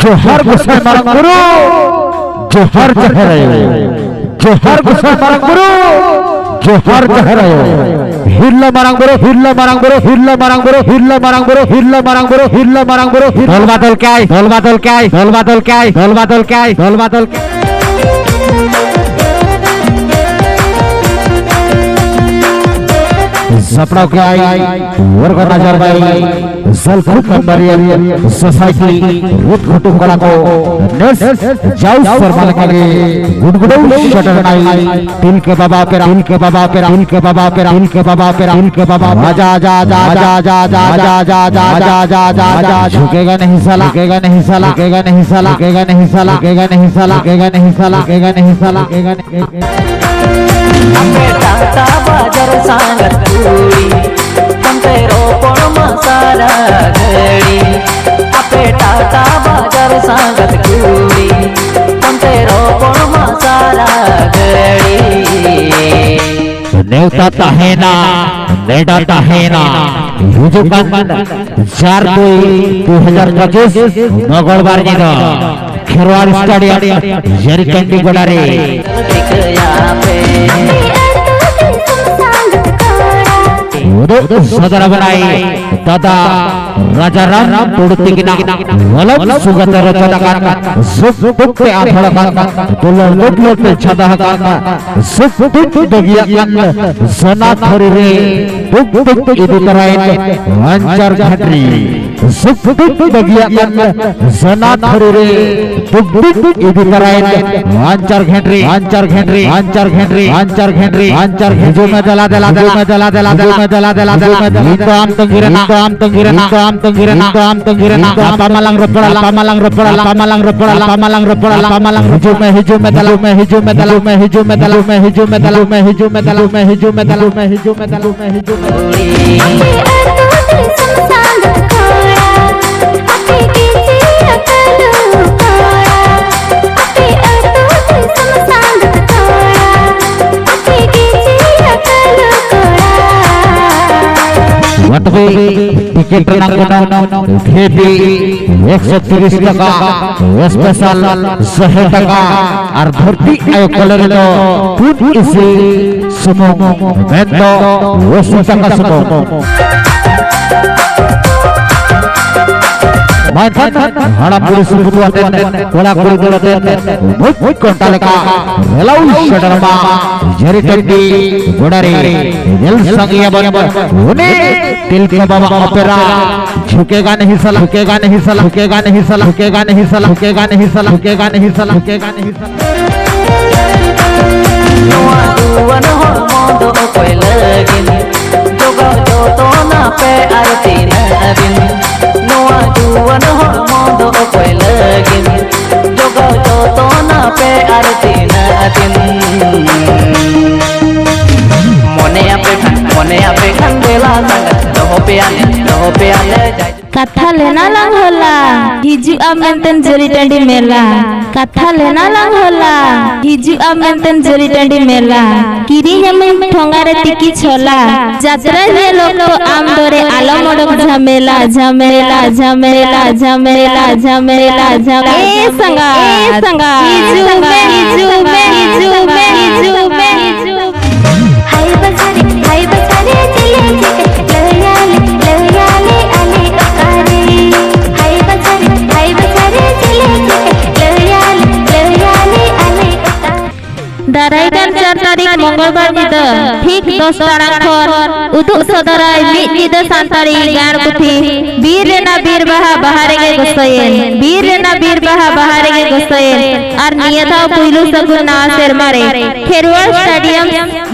जोहर गोसाई मारंग गुरु जोहर चहरायो जोहर गोसाई मारंग गुरु जोहर चहरायो हिरला मारंग गुरु हिरला मारंग गुरु हिरला मारंग गुरु हिरला मारंग गुरु हिरला मारंग गुरु हिरला मारंग गुरु ढोल बादल काय ढोल बादल काय ढोल बादल काय ढोल बादल काय ढोल बादल सपना के आई वर्ग नजर गई जलखुद नंबर सोसाइटी रूट कुटुंब कला को नेस जाऊ फरमान के गुडगुडो शटर नाई तिल के बाबा पे तिल के बाबा पे तिल के बाबा पे तिल के बाबा पे तिल के बाबा जा जा जा जा जा जा जा जा जा जा जा जा जा झुकेगा नहीं साला झुकेगा नहीं साला झुकेगा नहीं साला झुकेगा नहीं साला झुकेगा नहीं साला झुकेगा नहीं साला झुकेगा नहीं साला झुकेगा नहीं टाटा बाजार सांगत कुळी पंपेरो कोण मसाला घडी आपे टाटा बाजार सांगत कुळी पंपेरो कोण मसाला घडी नेवता ताहेना नेडा ताहेना रुजुकान 4/2/2025 मंगळवार दिन खेरवाड़ स्टेडियम जरीकंडी गोडारे सदर बनाई दादा राजा राम तोड़ती की ना वलब सुगत रचना का सुख दुख पे आठड़ का दुल्हन लोट लोट पे छदा का सुख दुख दगिया का सना थरी रे दुख दुख इधर कराए अंचर घटरी सुख दुख दगिया का सना थरी रे दुख दुख इधर कराए अंचर घटरी अंचर घटरी अंचर घटरी अंचर घटरी अंचर घजो में दला दला दला में दला दला दला में दला दला दला itu am tenggirana itu am tenggirana itu am tenggirana itu am tenggirana pamalang repala pamalang repala pamalang repala pamalang repala pamalang hijau me dalu me hijau me dalu me hijau me dalu me hijau me dalu me hijau me dalu me hijau me dalu me hijau me dalu me hijau me ticket भेदी 130 टका special 100 टका और भर्ती आयो colour तो इसी Sumo मैं तो 80 टका सुमो हड़ा पुरी सुबुतु आते कोला कोली कोलते मुझ कोंटा लेका रेलाउ शटरमा जरी टंडी गोडारे दिल संगिया बराबर होने तिल के बाबा ऑपेरा झुकेगा नहीं साला झुकेगा नहीं साला झुकेगा नहीं साला झुकेगा नहीं साला झुकेगा नहीं साला झुकेगा नहीं साला झुकेगा नहीं साला नोआ दुवन हो मोदो कोई लगin जोगा जो तो ना पे आरती न बिन नोआ दुवन हो मोदो कोई लगin जोगा जो तो ना पे आरती न बिन मोने आपे खंडेला संगत रहो पे आने कथा लेना लंग होला हिजु आमेंतन जरी टंडी मेला कथा लेना लंग होला हिजु आमेंतन जरी टंडी मेला किरी हमें ठोंगारे तिकी छोला जात्रा ये लोग तो आम दोरे आलो मोडक झमेला झमेला झमेला झमेला झमेला झमेला ए संगा हिजु में हिजु में हिजु में हिजु में हिजु हाय बचारे चले लहयाले लहयाले आले अकारे हाय बचारे चले लहयाले लहयाले आले अकारे दारायगन 4 तारीख मंगलवार निदा ठीक 10 टाड़ा खर उदुक सदराय मिद निदा सानतारी गाणपुथी बीर रेना बीर बाहा बहारेगे गोसयेन बीर रेना बीर बाहा बहारेगे गोसयेन और नियता पुइलु सगुन ना सेरमारे खेरवाड़ स्टेडियम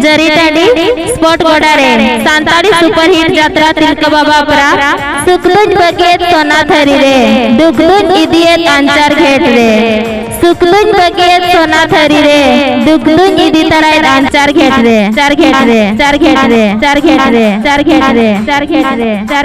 जरीटाडी स्पोर्ट गोडारे सानतारी सुपर हिट यात्रा तिलक बाबा परा सुखदुज बगेत सोना थरी रे दुखदुज इदियत अंचार घेट रे सुखदुज बगेत सोना थरी रे दुखदुज इदी तराय अंचार घेट रे चार घेट रे चार घेट रे चार घेट रे चार घेट रे चार घेट रे चार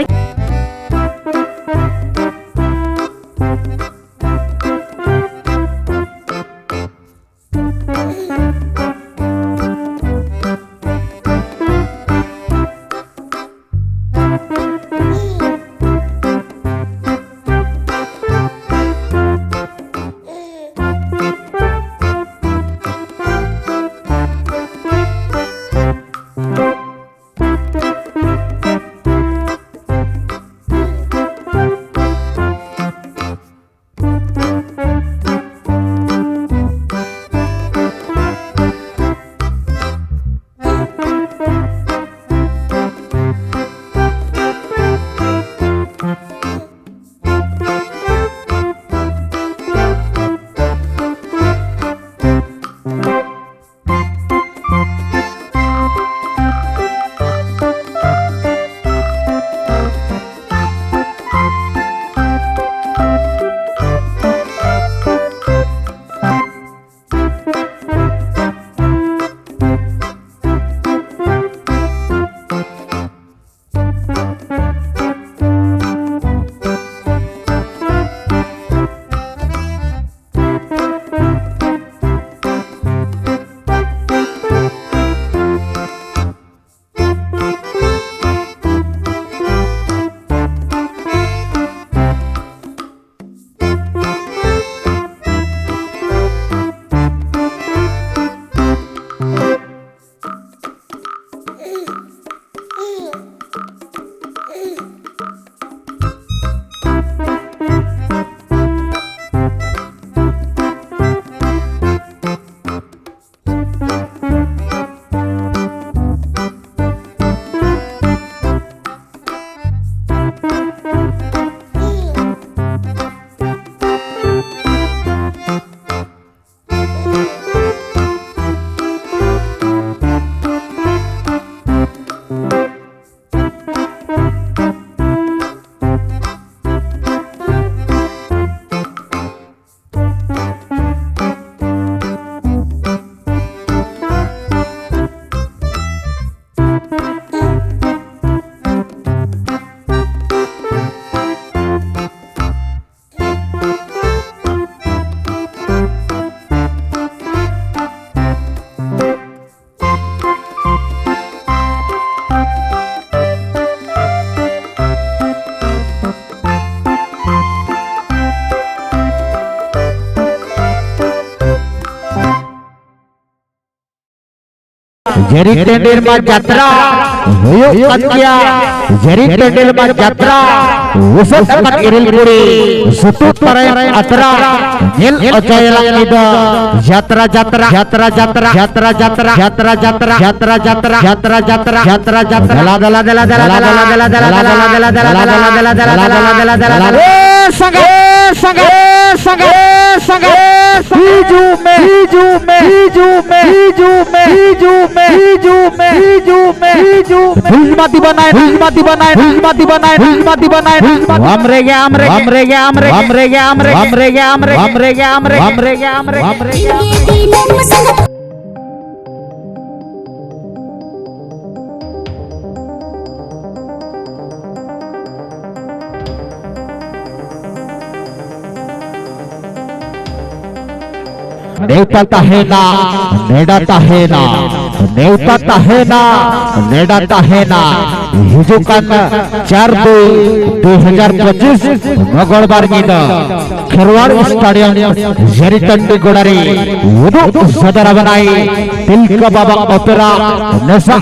जेरी टेंडर मा यात्रा हुयो कन्या जेरी टेंडर मा यात्रा उसत अकत इरिल कुड़ी सुतut paray atra nil ocayla ida yatra yatra yatra yatra yatra yatra yatra yatra yatra yatra yatra yatra yatra yatra dala dala dala dala dala dala dala dala dala dala dala dala dala dala dala sange sange sange sange hiju me hiju me hiju me hiju me hiju me hiju me hiju me hiju me hizmati banai hizmati banai hizmati banai hizmati banai amre ya amre amre ya amre amre ya amre amre ya amre amre ya amre amre ya amre amre ya नेवता ताहेना नेडाता हेना नेवता ताहेना नेडाता हेना हिजुकान 4/2/2025 मंगलवार Nida Kherwad stadium जेरीटंडी गोडारी उदु सदर बनाई तिलका बाबा opera नसा